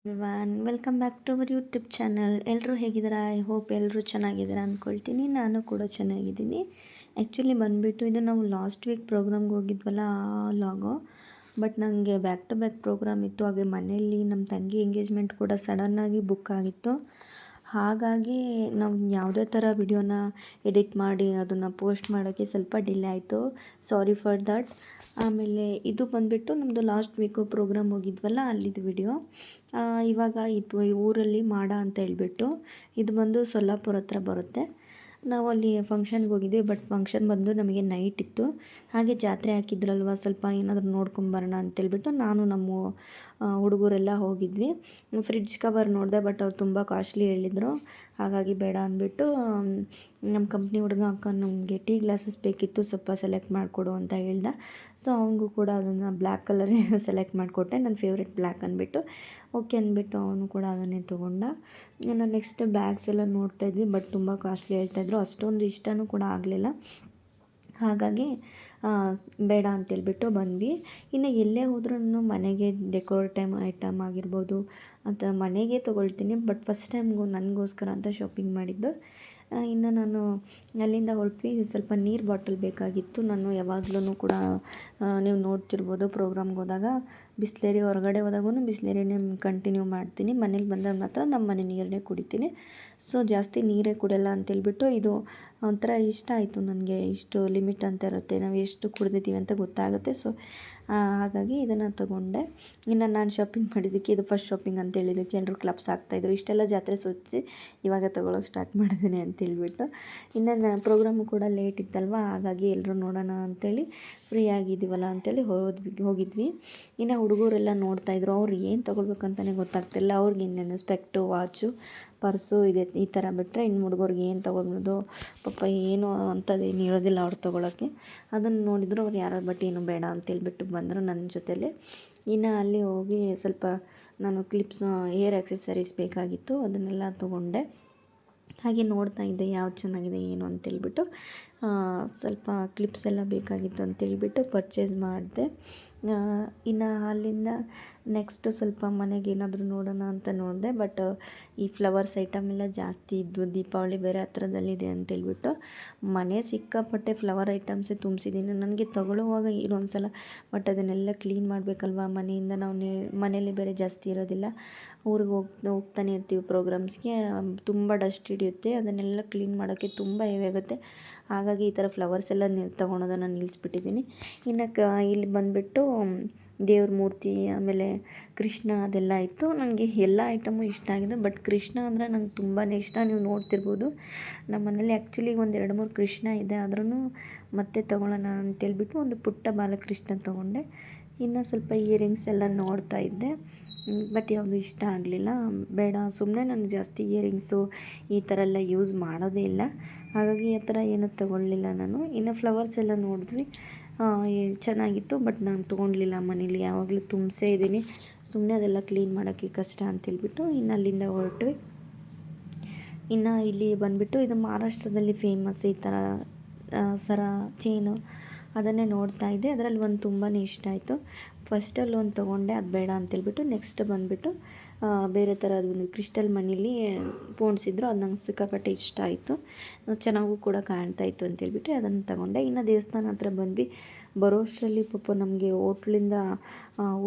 Everyone welcome back to our YouTube channel. ಎಲ್ಲರೂ ಹೇಗಿದ್ದೀರಾ? I hope ಎಲ್ಲರೂ ಚೆನ್ನಾಗಿದ್ದೀರಾ ಅಂದ್ಕೊಳ್ತೀನಿ. ನಾನು ಕೂಡ ಚೆನ್ನಾಗಿದ್ದೀನಿ. ಆ್ಯಕ್ಚುಲಿ ಬಂದುಬಿಟ್ಟು ಇದು ನಾವು ಲಾಸ್ಟ್ ವೀಕ್ ಪ್ರೋಗ್ರಾಮ್ಗೆ ಹೋಗಿದ್ವಲ್ಲ ಆ ಲಾಗು. ಬಟ್ ನನಗೆ ಬ್ಯಾಕ್ ಟು ಬ್ಯಾಕ್ ಪ್ರೋಗ್ರಾಮ್ ಇತ್ತು. ಹಾಗೆ ಮನೆಯಲ್ಲಿ ನಮ್ಮ ತಂಗಿ ಎಂಗೇಜ್ಮೆಂಟ್ ಕೂಡ ಸಡನ್ನಾಗಿ ಬುಕ್ ಆಗಿತ್ತು. ಹಾಗಾಗಿ ನಾವು ಯಾವುದೇ ಥರ ವಿಡಿಯೋನ ಎಡಿಟ್ ಮಾಡಿ ಅದನ್ನು ಪೋಸ್ಟ್ ಮಾಡೋಕ್ಕೆ ಸ್ವಲ್ಪ ಡಿಲೇ ಆಯಿತು. Sorry for that. ಆಮೇಲೆ ಇದು ಬಂದುಬಿಟ್ಟು ನಮ್ಮದು ಲಾಸ್ಟ್ ವೀಕು ಪ್ರೋಗ್ರಾಮ್ ಹೋಗಿದ್ವಲ್ಲ ಅಲ್ಲಿದ್ದು ವಿಡಿಯೋ. ಇವಾಗ ಈ ಊರಲ್ಲಿ ಮಾಡ ಅಂತ ಹೇಳ್ಬಿಟ್ಟು ಇದು ಬಂದು ಸೊಲ್ಲಾಪುರ ಹತ್ರ ಬರುತ್ತೆ. ನಾವು ಅಲ್ಲಿ ಫಂಕ್ಷನ್ಗೆ ಹೋಗಿದ್ವಿ. ಬಟ್ ಫಂಕ್ಷನ್ ಬಂದು ನಮಗೆ ನೈಟ್ ಇತ್ತು. ಹಾಗೆ ಜಾತ್ರೆ ಹಾಕಿದ್ರಲ್ವ, ಸ್ವಲ್ಪ ಏನಾದರೂ ನೋಡ್ಕೊಂಬರೋಣ ಅಂತೇಳ್ಬಿಟ್ಟು ನಾನು ನಮ್ಮ ಹುಡುಗರೆಲ್ಲ ಹೋಗಿದ್ವಿ. ಫ್ರಿಡ್ಜ್ ಕವರ್ ನೋಡಿದೆ, ಬಟ್ ಅವ್ರು ತುಂಬ ಕಾಸ್ಟ್ಲಿ ಹೇಳಿದರು. ಹಾಗಾಗಿ ಬೇಡ ಅಂದ್ಬಿಟ್ಟು ನಮ್ಮ ಕಂಪ್ನಿ ಹುಡುಗ ಅಕ್ಕ ನಮಗೆ ಟೀ ಗ್ಲಾಸಸ್ ಬೇಕಿತ್ತು, ಸ್ವಲ್ಪ ಸೆಲೆಕ್ಟ್ ಮಾಡಿಕೊಡು ಅಂತ ಹೇಳ್ದೆ. ಸೊ ಅವನಿಗೂ ಕೂಡ ಅದನ್ನು ಬ್ಲ್ಯಾಕ್ ಕಲರೇ ಸೆಲೆಕ್ಟ್ ಮಾಡಿಕೊಟ್ಟೆ, ನನ್ನ ಫೇವ್ರೆಟ್ ಬ್ಲ್ಯಾಕ್ ಅಂದ್ಬಿಟ್ಟು. ಓಕೆ ಅಂದ್ಬಿಟ್ಟು ಅವನು ಕೂಡ ಅದನ್ನೇ ತೊಗೊಂಡ. ನಾನು ನೆಕ್ಸ್ಟ್ ಬ್ಯಾಗ್ಸ್ ಎಲ್ಲ ನೋಡ್ತಾಯಿದ್ವಿ, ಬಟ್ ತುಂಬ ಕಾಸ್ಟ್ಲಿ ಹೇಳ್ತಾಯಿದ್ರು. ಅಷ್ಟೊಂದು ಇಷ್ಟವೂ ಕೂಡ ಆಗಲಿಲ್ಲ. ಹಾಗಾಗಿ ಬೇಡ ಅಂತೇಳ್ಬಿಟ್ಟು ಬಂದ್ವಿ. ಇನ್ನು ಎಲ್ಲೇ ಹೋದ್ರೂ ಮನೆಗೆ ಡೆಕೋರೇಟಿವ್ ಐಟಮ್ ಆಗಿರ್ಬೋದು ಅಂತ ಮನೆಗೆ ತೊಗೊಳ್ತೀನಿ. ಬಟ್ ಫಸ್ಟ್ ಟೈಮ್ಗೂ ನನಗೋಸ್ಕರ ಅಂತ ಶಾಪಿಂಗ್ ಮಾಡಿದ್ದು. ಇನ್ನು ನಾನು ಅಲ್ಲಿಂದ ಹೊರಟ್ವಿ. ಸ್ವಲ್ಪ ನೀರು ಬಾಟಲ್ ಬೇಕಾಗಿತ್ತು. ನಾನು ಯಾವಾಗಲೂ ಕೂಡ ನೀವು ನೋಡ್ತಿರ್ಬೋದು, ಪ್ರೋಗ್ರಾಮ್ಗೆ ಹೋದಾಗ ಬಿಸ್ಲೇರಿ, ಹೊರಗಡೆ ಹೋದಾಗೂ ಬಿಸ್ಲೇರಿನೇ ಕಂಟಿನ್ಯೂ ಮಾಡ್ತೀನಿ. ಮನೇಲಿ ಬಂದಾಗ ಮಾತ್ರ ನಮ್ಮ ಮನೆ ನೀರನ್ನೇ ಕುಡಿತೀನಿ. ಸೊ ಜಾಸ್ತಿ ನೀರೇ ಕುಡಿಯಲ್ಲ ಅಂತೇಳ್ಬಿಟ್ಟು ಇದು ಒಂಥರ ಇಷ್ಟ ಆಯಿತು ನನಗೆ. ಇಷ್ಟು ಲಿಮಿಟ್ ಅಂತ ಇರುತ್ತೆ, ನಾವು ಎಷ್ಟು ಕುಡಿದಿದ್ದೀವಿ ಅಂತ ಗೊತ್ತಾಗುತ್ತೆ. ಸೊ ಹಾಗಾಗಿ ಇದನ್ನು ತೊಗೊಂಡೆ. ಇನ್ನು ನಾನು ಶಾಪಿಂಗ್ ಮಾಡಿದ್ದಕ್ಕೆ ಇದು ಫಸ್ಟ್ ಶಾಪಿಂಗ್ ಅಂತ ಹೇಳಿದ್ದಕ್ಕೆ ಎಲ್ಲರೂ ಕ್ಲಬ್ಸ್ ಆಗ್ತಾಯಿದ್ರು. ಇಷ್ಟೆಲ್ಲ ಜಾತ್ರೆ ಸುತ್ತಿಸಿ ಇವಾಗ ತೊಗೊಳಕ್ಕೆ ಸ್ಟಾರ್ಟ್ ಮಾಡಿದ್ದೀನಿ ಅಂತೇಳ್ಬಿಟ್ಟು. ಇನ್ನು ಪ್ರೋಗ್ರಾಮು ಕೂಡ ಲೇಟ್ ಇತ್ತಲ್ವ, ಹಾಗಾಗಿ ಎಲ್ಲರೂ ನೋಡೋಣ ಅಂಥೇಳಿ ಫ್ರೀ ಆಗಿದ್ದೀವಲ್ಲ ಅಂಥೇಳಿ ಹೋಗಿದ್ವಿ. ಇನ್ನು ಹುಡುಗರೆಲ್ಲ ನೋಡ್ತಾಯಿದ್ರು. ಅವ್ರು ಏನು ತೊಗೊಳ್ಬೇಕಂತಲೇ ಗೊತ್ತಾಗ್ತಿಲ್ಲ. ಅವ್ರಿಗೆ ಇನ್ನೇನು ಸ್ಪೆಕ್ಟು, ವಾಚು, ಪರ್ಸು ಇದೆ, ಈ ಥರ ಬಿಟ್ಟರೆ ಇನ್ನು ಹುಡುಗರಿಗೆ ಏನು ತೊಗೊಳೋದು ಪಾಪ, ಏನು ಅಂಥದ್ದೇನು ಹೇಳೋದಿಲ್ಲ ಅವ್ರು ತೊಗೊಳಕ್ಕೆ. ಅದನ್ನು ನೋಡಿದ್ರು ಅವ್ರು ಯಾರೋ, ಬಟ್ ಏನು ಬೇಡ ಅಂತೇಳ್ಬಿಟ್ಟು ಬಂದರು ನನ್ನ ಜೊತೆಲೇ. ಇನ್ನು ಅಲ್ಲಿ ಹೋಗಿ ಸ್ವಲ್ಪ ನಾನು ಕ್ಲಿಪ್ಸು, ಹೇರ್ ಆಕ್ಸೆಸರೀಸ್ ಬೇಕಾಗಿತ್ತು, ಅದನ್ನೆಲ್ಲ ತೊಗೊಂಡೆ. ಹಾಗೆ ನೋಡ್ತಾ ಇದ್ದೆ ಯಾವ್ದು ಚೆನ್ನಾಗಿದೆ ಏನು ಅಂತೇಳ್ಬಿಟ್ಟು. ಸ್ವಲ್ಪ ಕ್ಲಿಪ್ಸ್ ಎಲ್ಲ ಬೇಕಾಗಿತ್ತು ಅಂತೇಳ್ಬಿಟ್ಟು ಪರ್ಚೇಸ್ ಮಾಡಿದೆ. ಇನ್ನು ಅಲ್ಲಿಂದ ನೆಕ್ಸ್ಟು ಸ್ವಲ್ಪ ಮನೆಗೆ ಏನಾದರೂ ನೋಡೋಣ ಅಂತ ನೋಡಿದೆ. ಬಟ್ ಈ ಫ್ಲವರ್ಸ್ ಐಟಮ್ ಎಲ್ಲ ಜಾಸ್ತಿ ಇದ್ವು. ದೀಪಾವಳಿ ಬೇರೆ ಹತ್ರದಲ್ಲಿದೆ ಅಂತೇಳ್ಬಿಟ್ಟು ಮನೆ ಸಿಕ್ಕಾಪಟ್ಟೆ ಫ್ಲವರ್ ಐಟಮ್ಸೇ ತುಂಬಿಸಿದ್ದೀನಿ. ನನಗೆ ತಗೊಳ್ಳುವಾಗ ಇನ್ನೊಂದು ಸಲ, ಬಟ್ ಅದನ್ನೆಲ್ಲ ಕ್ಲೀನ್ ಮಾಡಬೇಕಲ್ವ ಮನೆಯಿಂದ. ನಾವು ಮನೇಲಿ ಬೇರೆ ಜಾಸ್ತಿ ಇರೋದಿಲ್ಲ, ಊರಿಗೆ ಹೋಗ್ತಾನೆ ಇರ್ತೀವಿ ಪ್ರೋಗ್ರಾಮ್ಸ್ಗೆ. ತುಂಬ ಡಸ್ಟ್ ಹಿಡಿಯುತ್ತೆ, ಅದನ್ನೆಲ್ಲ ಕ್ಲೀನ್ ಮಾಡೋಕ್ಕೆ ತುಂಬ ಹೆವಿ ಆಗುತ್ತೆ. ಹಾಗಾಗಿ ಈ ಥರ ಫ್ಲವರ್ಸ್ ಎಲ್ಲ ತೊಗೊಳೋದನ್ನು ನಿಲ್ಲಿಸ್ಬಿಟ್ಟಿದ್ದೀನಿ. ಇನ್ನು ಇಲ್ಲಿ ಬಂದುಬಿಟ್ಟು ದೇವ್ರ ಮೂರ್ತಿ, ಆಮೇಲೆ ಕೃಷ್ಣ ಅದೆಲ್ಲ ಇತ್ತು. ನನಗೆ ಎಲ್ಲ ಐಟಮು ಇಷ್ಟ ಆಗಿದೆ. ಬಟ್ ಕೃಷ್ಣ ಅಂದರೆ ನಂಗೆ ತುಂಬಾ ಇಷ್ಟ. ನೀವು ನೋಡ್ತಿರ್ಬೋದು ನಮ್ಮ ಮನೇಲಿ ಆ್ಯಕ್ಚುಲಿ ಒಂದು 2-3 ಕೃಷ್ಣ ಇದೆ. ಆದ್ರೂ ಮತ್ತೆ ತೊಗೊಳ್ಳೋಣ ಅಂತೇಳ್ಬಿಟ್ಟು ಒಂದು ಪುಟ್ಟ ಬಾಲಕೃಷ್ಣ ತೊಗೊಂಡೆ. ಇನ್ನು ಸ್ವಲ್ಪ ಇಯರಿಂಗ್ಸ್ ಎಲ್ಲ ನೋಡ್ತಾ ಇದ್ದೆ, ಬಟ್ ಯಾವುದು ಇಷ್ಟ ಆಗಲಿಲ್ಲ. ಬೇಡ, ಸುಮ್ಮನೆ ನಾನು ಜಾಸ್ತಿ ಇಯರಿಂಗ್ಸು ಈ ಥರ ಎಲ್ಲ ಯೂಸ್ ಮಾಡೋದೇ ಇಲ್ಲ. ಹಾಗಾಗಿ ಆ ಥರ ಏನೂ ತೊಗೊಳ್ಳಿಲ್ಲ ನಾನು. ಇನ್ನು ಫ್ಲವರ್ಸ್ ಎಲ್ಲ ನೋಡಿದ್ವಿ, ಚೆನ್ನಾಗಿತ್ತು. ಬಟ್ ನಾನು ತೊಗೊಳ್ಲಿಲ್ಲ. ಮನೇಲಿ ಯಾವಾಗಲೂ ತುಂಬಿಸೇ ಇದ್ದೀನಿ, ಸುಮ್ಮನೆ ಅದೆಲ್ಲ ಕ್ಲೀನ್ ಮಾಡೋಕ್ಕೆ ಕಷ್ಟ ಅಂತೇಳ್ಬಿಟ್ಟು ಇನ್ನು ಅಲ್ಲಿಂದ ಹೊರಟ್ವಿ. ಇನ್ನು ಇಲ್ಲಿ ಬಂದುಬಿಟ್ಟು ಇದು ಮಹಾರಾಷ್ಟ್ರದಲ್ಲಿ ಫೇಮಸ್ ಈ ಥರ ಸರ, ಚೇನು, ಅದನ್ನೇ ನೋಡ್ತಾ ಇದ್ದೆ. ಅದರಲ್ಲಿ ಒಂದು ತುಂಬಾ ಇಷ್ಟ ಆಯಿತು. ಫಸ್ಟಲ್ಲಿ ಒಂದು ತೊಗೊಂಡೆ, ಅದು ಬೇಡ ಅಂತೇಳ್ಬಿಟ್ಟು ನೆಕ್ಸ್ಟ್ ಬಂದುಬಿಟ್ಟು ಬೇರೆ ಥರ ಅದೊಂದು ಕ್ರಿಸ್ಟಲ್ ಮಣೀಲಿ ಪೋಣಿಸಿದ್ರು. ಅದು ನಂಗೆ ಸಿಕ್ಕಾಪಟ್ಟೆ ಇಷ್ಟ ಆಯಿತು, ಚೆನ್ನಾಗೂ ಕೂಡ ಕಾಣ್ತಾಯಿತ್ತು ಅಂತೇಳ್ಬಿಟ್ಟು ಅದನ್ನು ತೊಗೊಂಡೆ. ಇನ್ನು ದೇವಸ್ಥಾನ ಹತ್ರ ಬಂದ್ವಿ. ಬರೋಷ್ಟರಲ್ಲಿ ಪಾಪ ನಮಗೆ ಹೋಟ್ಲಿಂದ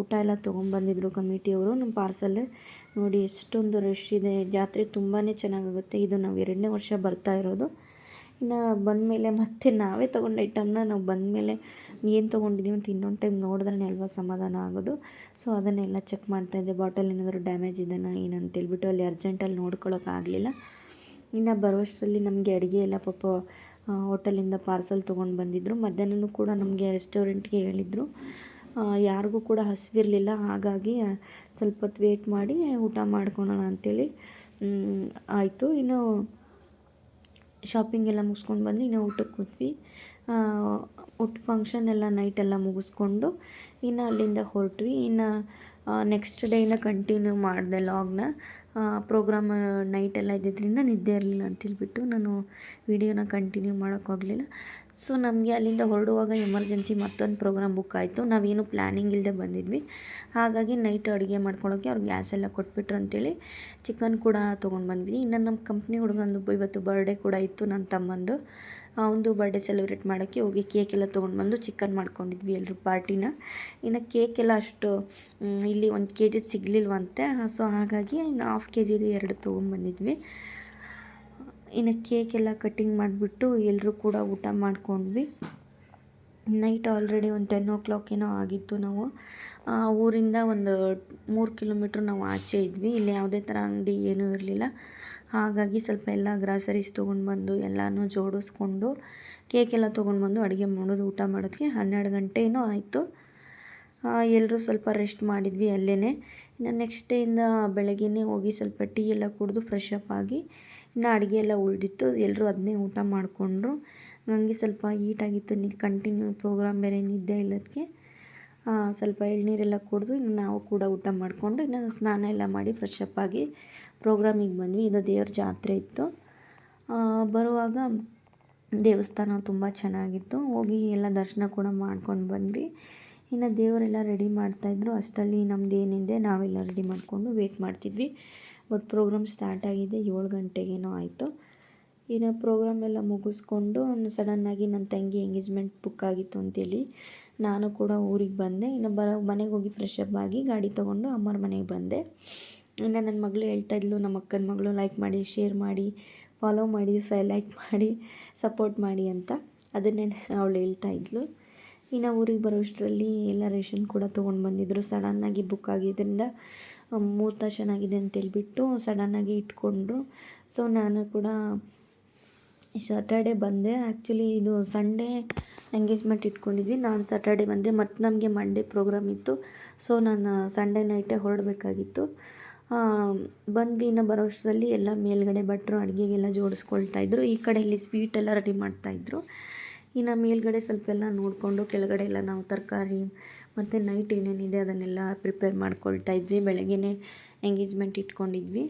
ಊಟ ಎಲ್ಲ ತೊಗೊಂಬಂದಿದ್ರು ಕಮಿಟಿಯವರು ನಮ್ಮ ಪಾರ್ಸಲ್. ನೋಡಿ ಎಷ್ಟೊಂದು ರಶ್ ಇದೆ. ಜಾತ್ರೆ ತುಂಬಾ ಚೆನ್ನಾಗಾಗುತ್ತೆ. ಇದು ನಾವು 2ನೇ ವರ್ಷ ಬರ್ತಾ ಇರೋದು. ಇನ್ನು ಬಂದಮೇಲೆ ಮತ್ತೆ ನಾವೇ ತೊಗೊಂಡ ಐಟಮ್ನ ನಾವು ಬಂದಮೇಲೆ ಏನು ತೊಗೊಂಡಿದ್ದೀವಿ ಅಂತ ಇನ್ನೊಂದು ಟೈಮ್ ನೋಡಿದ್ರೆ ಅಲ್ವಾ ಸಮಾಧಾನ ಆಗೋದು. ಸೊ ಅದನ್ನೆಲ್ಲ ಚೆಕ್ ಮಾಡ್ತಾಯಿದ್ದೆ, ಬಾಟಲ್ ಏನಾದರೂ ಡ್ಯಾಮೇಜ್ ಇದೆಯಾ ಏನಂತೇಳ್ಬಿಟ್ಟು. ಅಲ್ಲಿ ಅರ್ಜೆಂಟಲ್ಲಿ ನೋಡ್ಕೊಳ್ಳೋಕ್ಕಾಗಲಿಲ್ಲ. ಇನ್ನು ಬರುವಷ್ಟರಲ್ಲಿ ನಮಗೆ ಅಡುಗೆ ಎಲ್ಲ ಪಾಪ ಹೋಟೆಲಿಂದ ಪಾರ್ಸಲ್ ತೊಗೊಂಡು ಬಂದಿದ್ದರು. ಮಧ್ಯಾಹ್ನವೂ ಕೂಡ ನಮಗೆ ರೆಸ್ಟೋರೆಂಟ್ಗೆ ಹೇಳಿದರು. ಯಾರಿಗೂ ಕೂಡ ಹಸಿವಿರಲಿಲ್ಲ. ಹಾಗಾಗಿ ಸ್ವಲ್ಪ ಹೊತ್ತು ವೇಟ್ ಮಾಡಿ ಊಟ ಮಾಡ್ಕೊಳ್ಳೋಣ ಅಂಥೇಳಿ ಆಯಿತು. ಇನ್ನು ಶಾಪಿಂಗ್ ಎಲ್ಲ ಮುಗಿಸ್ಕೊಂಡು ಬಂದು ಇನ್ನು ಊಟಕ್ಕೆ ಕೂತ್ವಿ. ಊಟ ಫಂಕ್ಷನ್ ಎಲ್ಲ ನೈಟೆಲ್ಲ ಮುಗಿಸ್ಕೊಂಡು ಇನ್ನು ಅಲ್ಲಿಂದ ಹೊರಟ್ವಿ. ಇನ್ನು ನೆಕ್ಸ್ಟ್ ಡೇಯಿಂದ ಕಂಟಿನ್ಯೂ ಮಾಡಿದೆ ಲಾಗ್ನ. ಪ್ರೋಗ್ರಾಮ್ ನೈಟೆಲ್ಲ ಇದ್ದಿದ್ದರಿಂದ ನಿದ್ದೆ ಇರಲಿಲ್ಲ ಅಂತೇಳ್ಬಿಟ್ಟು ನಾನು ವೀಡಿಯೋನ ಕಂಟಿನ್ಯೂ ಮಾಡೋಕ್ಕಾಗಲಿಲ್ಲ. ಸೊ ನಮಗೆ ಅಲ್ಲಿಂದ ಹೊರಡುವಾಗ ಎಮರ್ಜೆನ್ಸಿ ಮತ್ತೊಂದು ಪ್ರೋಗ್ರಾಮ್ ಬುಕ್ ಆಯಿತು. ನಾವೇನು ಪ್ಲ್ಯಾನಿಂಗ್ ಇಲ್ಲದೆ ಬಂದಿದ್ವಿ. ಹಾಗಾಗಿ ನೈಟ್ ಅಡುಗೆ ಮಾಡ್ಕೊಳ್ಳೋಕ್ಕೆ ಅವ್ರು ಗ್ಯಾಸ್ ಎಲ್ಲ ಕೊಟ್ಬಿಟ್ರು ಅಂತೇಳಿ ಚಿಕನ್ ಕೂಡ ತೊಗೊಂಡು ಬಂದ್ವಿ. ಇನ್ನು ನಮ್ಮ ಕಂಪ್ನಿ ಹುಡುಗಂದು ಇವತ್ತು ಬರ್ಡೇ ಕೂಡ ಇತ್ತು, ನನ್ನ ತಮ್ಮಂದು. ಅವನದು ಬರ್ಡೇ ಸೆಲೆಬ್ರೇಟ್ ಮಾಡೋಕ್ಕೆ ಹೋಗಿ ಕೇಕ್ ಎಲ್ಲ ತೊಗೊಂಡು ಬಂದು ಚಿಕನ್ ಮಾಡ್ಕೊಂಡಿದ್ವಿ ಎಲ್ಲರೂ ಪಾರ್ಟಿನ. ಇನ್ನು ಕೇಕ್ ಎಲ್ಲ ಅಷ್ಟು ಇಲ್ಲಿ 1 kg ಸಿಗಲಿಲ್ವಂತೆ. ಸೊ ಹಾಗಾಗಿ ಇನ್ನು 1/2 kg 2 ತೊಗೊಂಬಂದಿದ್ವಿ. ಇನ್ನು ಕೇಕ್ ಎಲ್ಲ ಕಟ್ಟಿಂಗ್ ಮಾಡಿಬಿಟ್ಟು ಎಲ್ಲರೂ ಕೂಡ ಊಟ ಮಾಡ್ಕೊಂಡ್ವಿ. ನೈಟ್ ಆಲ್ರೆಡಿ ಒಂದು 10 o'clock ಏನೋ ಆಗಿತ್ತು. ನಾವು ಊರಿಂದ ಒಂದು 3 ಕಿಲೋಮೀಟ್ರ್ ನಾವು ಆಚೆ ಇದ್ವಿ. ಇಲ್ಲಿ ಯಾವುದೇ ಥರ ಅಂಗಡಿ ಏನೂ ಇರಲಿಲ್ಲ. ಹಾಗಾಗಿ ಸ್ವಲ್ಪ ಎಲ್ಲ ಗ್ರಾಸರೀಸ್ ತೊಗೊಂಡು ಬಂದು ಎಲ್ಲನೂ ಜೋಡಿಸ್ಕೊಂಡು ಕೇಕೆಲ್ಲ ತೊಗೊಂಡು ಬಂದು ಅಡುಗೆ ಮಾಡೋದು, ಊಟ ಮಾಡೋದಕ್ಕೆ 12 ಗಂಟೆ ಏನೋ ಆಯಿತು. ಎಲ್ಲರೂ ಸ್ವಲ್ಪ ರೆಸ್ಟ್ ಮಾಡಿದ್ವಿ ಅಲ್ಲೇ. ಇನ್ನು ನೆಕ್ಸ್ಟ್ ಡೇಯಿಂದ ಬೆಳಗ್ಗೆನೇ ಹೋಗಿ ಸ್ವಲ್ಪ ಟೀ ಎಲ್ಲ ಕುಡಿದು ಫ್ರೆಶ್ ಅಪ್ ಆಗಿ ಇನ್ನು ಅಡುಗೆ ಎಲ್ಲ ಉಳಿದಿತ್ತು, ಎಲ್ಲರೂ ಅದನ್ನೇ ಊಟ ಮಾಡಿಕೊಂಡ್ರು. ನನಗೆ ಸ್ವಲ್ಪ ಹೀಟಾಗಿತ್ತು, ಕಂಟಿನ್ಯೂ ಪ್ರೋಗ್ರಾಮ್ ಬೇರೆ ನಿದ್ದೆ ಇಲ್ಲದಕ್ಕೆ ಸ್ವಲ್ಪ ಎಳ್ನೀರೆಲ್ಲ ಕುಡಿದು ಇನ್ನು ನಾವು ಕೂಡ ಊಟ ಮಾಡಿಕೊಂಡು ಇನ್ನು ಸ್ನಾನ ಎಲ್ಲ ಮಾಡಿ ಫ್ರೆಶ್ ಅಪ್ ಆಗಿ ಪ್ರೋಗ್ರಾಮಿಗೆ ಬಂದ್ವಿ. ಇದು ದೇವ್ರ ಜಾತ್ರೆ ಇತ್ತು. ಬರುವಾಗ ದೇವಸ್ಥಾನ ತುಂಬ ಚೆನ್ನಾಗಿತ್ತು. ಹೋಗಿ ಎಲ್ಲ ದರ್ಶನ ಕೂಡ ಮಾಡ್ಕೊಂಡು ಬಂದ್ವಿ. ಇನ್ನು ದೇವರೆಲ್ಲ ರೆಡಿ ಮಾಡ್ತಾಯಿದ್ರು. ಅಷ್ಟರಲ್ಲಿ ನಮ್ದು ಏನಿದೆ ನಾವೆಲ್ಲ ರೆಡಿ ಮಾಡಿಕೊಂಡು ವೇಟ್ ಮಾಡ್ತಿದ್ವಿ. ಬಟ್ ಪ್ರೋಗ್ರಾಮ್ ಸ್ಟಾರ್ಟ್ ಆಗಿದೆ 7 ಗಂಟೆಗೇನೋ ಆಯಿತು. ಇನ್ನು ಪ್ರೋಗ್ರಾಮ್ ಎಲ್ಲ ಮುಗಿಸ್ಕೊಂಡು ಸಡನ್ನಾಗಿ ನನ್ನ ತಂಗಿ ಎಂಗೇಜ್ಮೆಂಟ್ ಬುಕ್ ಆಗಿತ್ತು ಅಂತೇಳಿ ನಾನು ಕೂಡ ಊರಿಗೆ ಬಂದೆ. ಇನ್ನು ಮನೆಗೆ ಹೋಗಿ ಫ್ರೆಶ್ ಅಪ್ ಆಗಿ ಗಾಡಿ ತೊಗೊಂಡು ಅಮ್ಮರ ಮನೆಗೆ ಬಂದೆ. ಇನ್ನು ನನ್ನ ಮಗಳು ಹೇಳ್ತಾಯಿದ್ಲು, ನಮ್ಮ ಅಕ್ಕನ ಮಗಳು ಲೈಕ್ ಮಾಡಿ, ಶೇರ್ ಮಾಡಿ, ಫಾಲೋ ಮಾಡಿ, ಲೈಕ್ ಮಾಡಿ, ಸಪೋರ್ಟ್ ಮಾಡಿ ಅಂತ. ಅದನ್ನೇ ಅವಳು ಹೇಳ್ತಾಯಿದ್ಲು. ಇನ್ನು ಊರಿಗೆ ಬರೋಷ್ಟರಲ್ಲಿ ಎಲ್ಲ ರೇಷನ್ ಕೂಡ ತೊಗೊಂಡು ಬಂದಿದ್ದರು. ಸಡನ್ನಾಗಿ ಬುಕ್ ಆಗಿದ್ದರಿಂದ ಮುಹೂರ್ತ ಚೆನ್ನಾಗಿದೆ ಅಂತೇಳ್ಬಿಟ್ಟು ಸಡನ್ನಾಗಿ ಇಟ್ಕೊಂಡ್ರು. ಸೊ ನಾನು ಕೂಡ ಸ್ಯಾಟರ್ಡೆ ಬಂದೆ. ಆ್ಯಕ್ಚುಲಿ ಇದು ಸಂಡೇ ಎಂಗೇಜ್ಮೆಂಟ್ ಇಟ್ಕೊಂಡಿದ್ವಿ. ನಾನು ಸ್ಯಾಟರ್ಡೆ ಬಂದೆ ಮತ್ತು ನಮಗೆ ಮಂಡೇ ಪ್ರೋಗ್ರಾಮ್ ಇತ್ತು. ಸೊ ನಾನು ಸಂಡೇ ನೈಟೇ ಹೊರಡಬೇಕಾಗಿತ್ತು. ಬಂದ್ವಿ. ಇನ್ನು ಬರೋಷ್ಟರಲ್ಲಿ ಎಲ್ಲ ಮೇಲ್ಗಡೆ ಭಟ್ರು ಅಡುಗೆಗೆಲ್ಲ ಜೋಡಿಸ್ಕೊಳ್ತಾಯಿದ್ರು. ಈ ಕಡೆ ಇಲ್ಲಿ ಸ್ವೀಟ್ ಎಲ್ಲ ರೆಡಿ ಮಾಡ್ತಾಯಿದ್ರು. ಇನ್ನು ಮೇಲ್ಗಡೆ ಸ್ವಲ್ಪ ಎಲ್ಲ ನೋಡಿಕೊಂಡು ಕೆಳಗಡೆ ಎಲ್ಲ ನಾವು ತರಕಾರಿ ಮತ್ತು ನೈಟ್ ಏನೇನಿದೆ ಅದನ್ನೆಲ್ಲ ಪ್ರಿಪೇರ್ ಮಾಡ್ಕೊಳ್ತಾ ಇದ್ವಿ. ಬೆಳಗ್ಗೆನೇ ಎಂಗೇಜ್ಮೆಂಟ್ ಇಟ್ಕೊಂಡಿದ್ವಿ.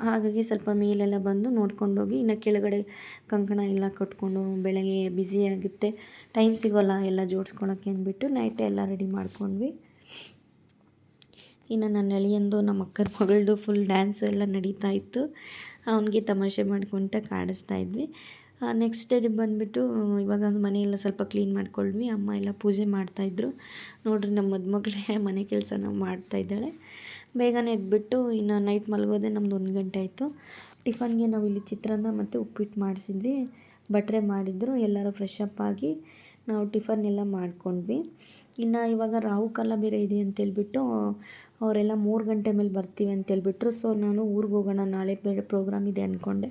ಹಾಗಾಗಿ ಸ್ವಲ್ಪ ಮೇಲೆಲ್ಲ ಬಂದು ನೋಡ್ಕೊಂಡೋಗಿ ಇನ್ನು ಕೆಳಗಡೆ ಕಂಕಣ ಎಲ್ಲ ಕಟ್ಕೊಂಡು ಬೆಳಗ್ಗೆ ಬ್ಯುಸಿ ಆಗುತ್ತೆ, ಟೈಮ್ ಸಿಗೋಲ್ಲ ಎಲ್ಲ ಜೋಡಿಸ್ಕೊಳಕ್ಕೆ ಅಂದ್ಬಿಟ್ಟು ನೈಟೇ ಎಲ್ಲ ರೆಡಿ ಮಾಡ್ಕೊಂಡ್ವಿ. ಇನ್ನು ನನ್ನ ಅಳಿಯಂದು ನಮ್ಮ ಅಕ್ಕನ ಮಗಳದು ಫುಲ್ ಡ್ಯಾನ್ಸು ಎಲ್ಲ ನಡೀತಾ ಇತ್ತು. ಅವನಿಗೆ ತಮಾಷೆ ಮಾಡ್ಕೊತ ಕಾಡಿಸ್ತಾ ಇದ್ವಿ. ನೆಕ್ಸ್ಟ್ ಡೇ ಬಂದುಬಿಟ್ಟು ಇವಾಗ ಮನೆಯೆಲ್ಲ ಸ್ವಲ್ಪ ಕ್ಲೀನ್ ಮಾಡ್ಕೊಂಡ್ವಿ. ಅಮ್ಮ ಎಲ್ಲ ಪೂಜೆ ಮಾಡ್ತಾಯಿದ್ರು. ನೋಡಿರಿ ನಮ್ಮ ಮದುಮಗಳೇ ಮನೆ ಕೆಲಸನ ಮಾಡ್ತಾಯಿದ್ದಾಳೆ. ಬೇಗನೆ ಎದ್ಬಿಟ್ಟು ಇನ್ನು ನೈಟ್ ಮಲಗೋದೆ ನಮ್ಮದು 1 ಗಂಟೆ ಆಯಿತು. ಟಿಫನ್ಗೆ ನಾವು ಇಲ್ಲಿ ಚಿತ್ರಾನ್ನ ಮತ್ತು ಉಪ್ಪಿಟ್ಟು ಮಾಡಿಸಿದ್ವಿ. ಭಟ್ರೆ ಮಾಡಿದ್ರು. ಎಲ್ಲರೂ ಫ್ರೆಶ್ ಅಪ್ ಆಗಿ ನಾವು ಟಿಫನ್ ಎಲ್ಲ ಮಾಡ್ಕೊಂಡ್ವಿ. ಇನ್ನು ಇವಾಗ ರಾಹುಕಾಲ ಬೇರೆ ಇದೆ ಅಂತೇಳ್ಬಿಟ್ಟು ಅವರೆಲ್ಲ 3 ಗಂಟೆ ಮೇಲೆ ಬರ್ತೀವಿ ಅಂತೇಳ್ಬಿಟ್ರು. ಸೊ ನಾನು ಊರಿಗೆ ಹೋಗೋಣ, ನಾಳೆ ಬೇರೆ ಪ್ರೋಗ್ರಾಮ್ ಇದೆ ಅಂದ್ಕೊಂಡೆ.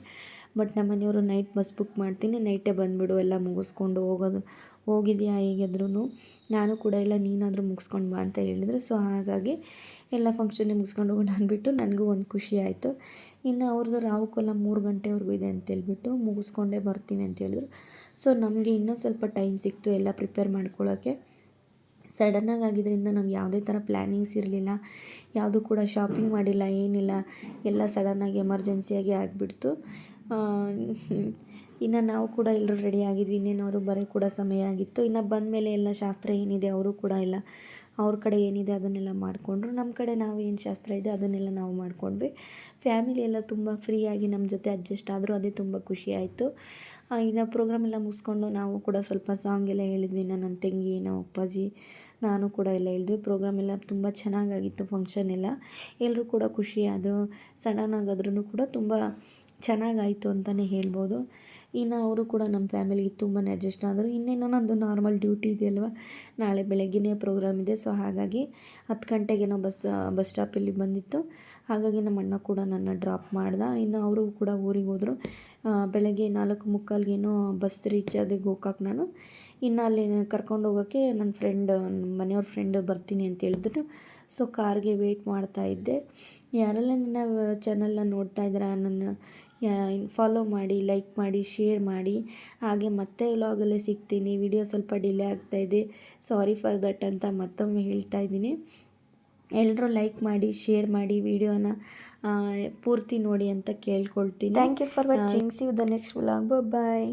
ಬಟ್ ನಮ್ಮ ಮನೆಯವರು ನೈಟ್ ಬಸ್ ಬುಕ್ ಮಾಡ್ತೀನಿ, ನೈಟೇ ಬಂದುಬಿಡು ಎಲ್ಲ ಮುಗಿಸ್ಕೊಂಡು ಹೋಗಿದ್ಯಾ ಹೇಗಿದ್ರೂ, ನಾನು ಕೂಡ ಇಲ್ಲ ನೀನಾದರೂ ಮುಗಿಸ್ಕೊಂಡು ಬಾ ಅಂತ ಹೇಳಿದರು. ಸೊ ಹಾಗಾಗಿ ಎಲ್ಲ ಫಂಕ್ಷನ್ನೇ ಮುಗಿಸ್ಕೊಂಡು ಹೋಗೋಣ ಅಂದ್ಬಿಟ್ಟು ನನಗೂ ಒಂದು ಖುಷಿ ಆಯಿತು. ಇನ್ನು ಅವ್ರದ್ದು ರಾಹುಕಾಲ 3 ಗಂಟೆವರೆಗೂ ಇದೆ ಅಂತೇಳ್ಬಿಟ್ಟು ಮುಗಿಸ್ಕೊಂಡೇ ಬರ್ತೀವಿ ಅಂತ ಹೇಳಿದ್ರು. ಸೊ ನಮಗೆ ಇನ್ನೂ ಸ್ವಲ್ಪ ಟೈಮ್ ಸಿಕ್ತು ಎಲ್ಲ ಪ್ರಿಪೇರ್ ಮಾಡ್ಕೊಳ್ಳೋಕ್ಕೆ. ಸಡನ್ನಾಗಿ ಆಗಿದ್ದರಿಂದ ನಮ್ಗೆ ಯಾವುದೇ ಥರ ಪ್ಲ್ಯಾನಿಂಗ್ಸ್ ಇರಲಿಲ್ಲ, ಯಾವುದೂ ಕೂಡ ಶಾಪಿಂಗ್ ಮಾಡಿಲ್ಲ, ಏನಿಲ್ಲ, ಎಲ್ಲ ಸಡನ್ನಾಗಿ ಎಮರ್ಜೆನ್ಸಿಯಾಗಿ ಆಗಿಬಿಡ್ತು. ಇನ್ನು ನಾವು ಕೂಡ ಎಲ್ಲರೂ ರೆಡಿ ಆಗಿದ್ವಿ. ಇನ್ನೇನು ಅವರು ಬರೋ ಕೂಡ ಸಮಯ ಆಗಿತ್ತು. ಇನ್ನು ಬಂದಮೇಲೆ ಎಲ್ಲ ಶಾಸ್ತ್ರ ಏನಿದೆ ಅವರು ಕೂಡ ಎಲ್ಲ ಅವ್ರ ಕಡೆ ಏನಿದೆ ಅದನ್ನೆಲ್ಲ ಮಾಡಿಕೊಂಡ್ರು. ನಮ್ಮ ಕಡೆ ನಾವು ಏನು ಶಾಸ್ತ್ರ ಇದೆ ಅದನ್ನೆಲ್ಲ ನಾವು ಮಾಡಿಕೊಂಡ್ವಿ. ಫ್ಯಾಮಿಲಿ ಎಲ್ಲ ತುಂಬ ಫ್ರೀಯಾಗಿ ನಮ್ಮ ಜೊತೆ ಅಡ್ಜಸ್ಟ್ ಆದರೂ ಅದೇ ತುಂಬ ಖುಷಿ ಆಯಿತು. ಇನ್ನು ಪ್ರೋಗ್ರಾಮ್ ಎಲ್ಲ ಮುಗಿಸ್ಕೊಂಡು ನಾವು ಕೂಡ ಸ್ವಲ್ಪ ಸಾಂಗ್ ಎಲ್ಲ ಹೇಳಿದ್ವಿ. ನನ್ನ ತಂಗಿ, ನಮ್ಮ ಅಪ್ಪಾಜಿ, ನಾನು ಕೂಡ ಎಲ್ಲ ಹೇಳಿದ್ವಿ. ಪ್ರೋಗ್ರಾಮ್ ಎಲ್ಲ ತುಂಬ ಚೆನ್ನಾಗಾಗಿತ್ತು. ಫಂಕ್ಷನ್ ಎಲ್ಲ ಎಲ್ಲರೂ ಕೂಡ ಖುಷಿಯಾದರು. ಸಡನ್ನಾಗಿ ಆದ್ರೂ ಕೂಡ ತುಂಬ ಚೆನ್ನಾಗಾಯಿತು ಅಂತಲೇ ಹೇಳ್ಬೋದು. ಇನ್ನು ಅವರು ಕೂಡ ನಮ್ಮ ಫ್ಯಾಮಿಲಿಗೆ ತುಂಬಾ ಅಡ್ಜಸ್ಟ್ ಆದರು. ಇನ್ನೇನೋ ನಂದು ನಾರ್ಮಲ್ ಡ್ಯೂಟಿ ಇದೆಯಲ್ವ, ನಾಳೆ ಬೆಳಗ್ಗೆನೇ ಪ್ರೋಗ್ರಾಮ್ ಇದೆ. ಸೊ ಹಾಗಾಗಿ 10 ಗಂಟೆಗೇನೋ ಬಸ್ ಸ್ಟಾಪಲ್ಲಿ ಬಂದಿತ್ತು. ಹಾಗಾಗಿ ನಮ್ಮ ಅಣ್ಣ ಕೂಡ ನನ್ನ ಡ್ರಾಪ್ ಮಾಡ್ದೆ. ಇನ್ನು ಅವರು ಕೂಡ ಊರಿಗೆ ಹೋದರು. ಬೆಳಗ್ಗೆ 4:45ಗೇನೋ ಬಸ್ ರೀಚ್ ಆದೆ ಗೋಕಾಕ್ ನಾನು. ಇನ್ನು ಅಲ್ಲಿ ಕರ್ಕೊಂಡು ಹೋಗೋಕ್ಕೆ ನನ್ನ ಫ್ರೆಂಡ್, ಮನೆಯವ್ರ ಫ್ರೆಂಡ್ ಬರ್ತೀನಿ ಅಂತ ಹೇಳಿದ್ರು. ಸೊ ಕಾರ್ಗೆ ವೆಯ್ಟ್ ಮಾಡ್ತಾಯಿದ್ದೆ. ಯಾರೆಲ್ಲ ನನ್ನ ಚಾನಲ್ನ ನೋಡ್ತಾ ಇದ್ದೀರಾ, ನನ್ನ ಫಾಲೋ ಮಾಡಿ, ಲೈಕ್ ಮಾಡಿ, ಶೇರ್ ಮಾಡಿ. ಹಾಗೆ ಮತ್ತೆ ವ್ಲಾಗಲ್ಲೇ ಸಿಗ್ತೀನಿ. ವಿಡಿಯೋ ಸ್ವಲ್ಪ ಡಿಲೇ ಆಗ್ತಾಯಿದೆ, ಸಾರಿ ಫಾರ್ ದಟ್ ಅಂತ ಮತ್ತೊಮ್ಮೆ ಹೇಳ್ತಾ ಇದ್ದೀನಿ. ಎಲ್ಲರೂ ಲೈಕ್ ಮಾಡಿ, ಶೇರ್ ಮಾಡಿ, ವಿಡಿಯೋನ ಪೂರ್ತಿ ನೋಡಿ ಅಂತ ಕೇಳ್ಕೊಳ್ತೀನಿ. Thank you for watching. See you the next vlog. Bye.